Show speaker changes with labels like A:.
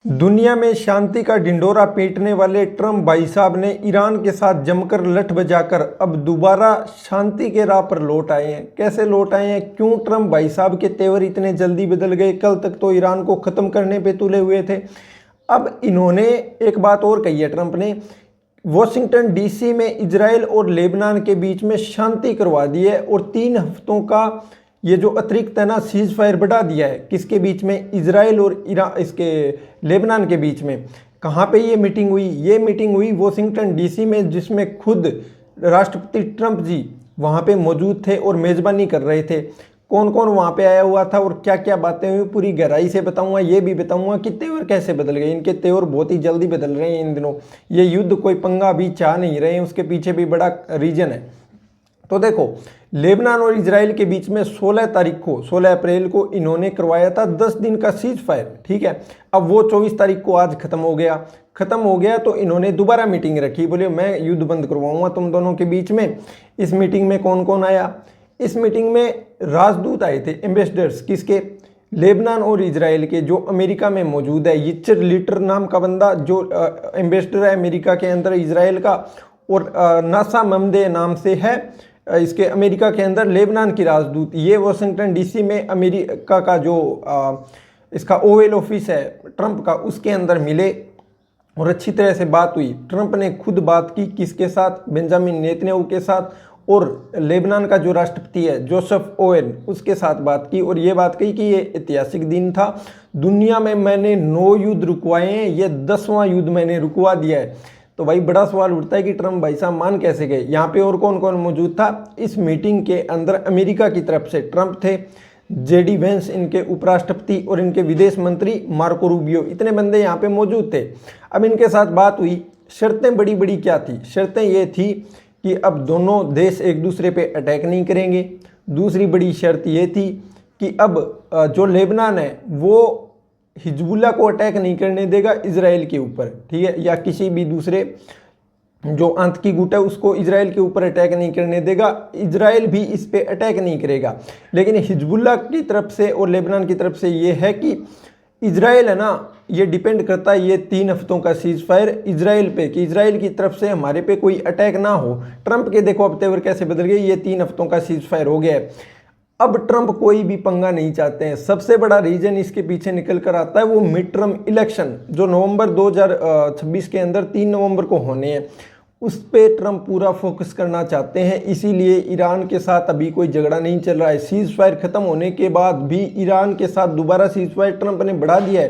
A: दुनिया में शांति का ढिंढोरा पीटने वाले ट्रंप भाई साहब ने ईरान के साथ जमकर लठ बजाकर अब दोबारा शांति के राह पर लौट आए हैं। कैसे लौट आए हैं, क्यों ट्रंप भाई साहब के तेवर इतने जल्दी बदल गए? कल तक तो ईरान को ख़त्म करने पे तुले हुए थे। अब इन्होंने एक बात और कही है, ट्रंप ने वॉशिंगटन डीसी में इजराइल और लेबनान के बीच में शांति करवा दी है और 3 हफ्तों का ये जो अतिरिक्त है ना सीज फायर बढ़ा दिया है। किसके बीच में? इजराइल और ईरान, इसके लेबनान के बीच में। कहाँ पे ये मीटिंग हुई? ये मीटिंग हुई वॉशिंगटन डीसी में, जिसमें खुद राष्ट्रपति ट्रंप जी वहाँ पे मौजूद थे और मेज़बानी कर रहे थे। कौन कौन वहाँ पे आया हुआ था और क्या क्या बातें हुई पूरी गहराई से बताऊंगा। ये भी बताऊंगा कि तेवर कैसे बदल गए। इनके तेवर बहुत ही जल्दी बदल रहे हैं इन दिनों। ये युद्ध कोई पंगा अभी चाह नहीं रहे हैं, उसके पीछे भी बड़ा रीजन है। तो देखो, लेबनान और इजराइल के बीच में 16 अप्रैल को इन्होंने करवाया था 10 दिन का सीज फायर, ठीक है। अब वो 24 तारीख को आज खत्म हो गया तो इन्होंने दोबारा मीटिंग रखी। बोले मैं युद्ध बंद करवाऊंगा तुम दोनों के बीच में। इस मीटिंग में कौन कौन आया? इस मीटिंग में राजदूत आए थे, एम्बेसडर्स, किसके? लेबनान और इजराइल के, जो अमेरिका में मौजूद है। यिचर लिटर नाम का बंदा जो एम्बेसडर है अमेरिका के अंदर इजराइल का, और नासा ममदे नाम से है इसके अमेरिका के अंदर लेबनान की राजदूत। ये वॉशिंगटन डीसी में अमेरिका का जो इसका ओवल ऑफिस है ट्रंप का, उसके अंदर मिले और अच्छी तरह से बात हुई। ट्रंप ने खुद बात की किसके साथ? बेंजामिन नेतन्याहू के साथ, और लेबनान का जो राष्ट्रपति है जोसेफ ओवन, उसके साथ बात की। और ये बात कही कि ये ऐतिहासिक दिन था, दुनिया में मैंने 9 युद्ध रुकवाए हैं, ये 10वां युद्ध मैंने रुकवा दिया है। तो भाई बड़ा सवाल उठता है कि ट्रंप भाई साहब मान कैसे गए? यहाँ पे और कौन कौन मौजूद था इस मीटिंग के अंदर? अमेरिका की तरफ से ट्रंप थे, जेडी वेंस इनके उपराष्ट्रपति, और इनके विदेश मंत्री मार्को रूबियो, इतने बंदे यहाँ पे मौजूद थे। अब इनके साथ बात हुई। शर्तें बड़ी बड़ी क्या थी? शर्तें ये थी कि अब दोनों देश एक दूसरे पे अटैक नहीं करेंगे। दूसरी बड़ी शर्त ये थी कि अब जो लेबनान है वो हिजबुल्लाह को अटैक नहीं करने देगा इजराइल के ऊपर, ठीक है, या किसी भी दूसरे जो आतंकी गुट है उसको इजराइल के ऊपर अटैक नहीं करने देगा। इजराइल भी इस पे अटैक नहीं करेगा। लेकिन हिजबुल्लाह की तरफ से और लेबनान की तरफ से ये है कि इजराइल है ना, ये डिपेंड करता है ये 3 हफ्तों का सीज फायर इजराइल पे, कि इजराइल की तरफ से हमारे पे कोई अटैक ना हो। ट्रंप के देखो अब तेवर कैसे बदल गए। ये 3 हफ्तों का सीज फायर हो गया है। अब ट्रंप कोई भी पंगा नहीं चाहते हैं। सबसे बड़ा रीजन इसके पीछे निकल कर आता है वो मिड टर्म इलेक्शन, जो नवंबर 2026 के अंदर 3 नवंबर को होने हैं। उस पे ट्रंप पूरा फोकस करना चाहते हैं। इसीलिए ईरान के साथ अभी कोई झगड़ा नहीं चल रहा है। सीज फायर खत्म होने के बाद भी ईरान के साथ दोबारा सीज फायर ट्रंप ने बढ़ा दिया है।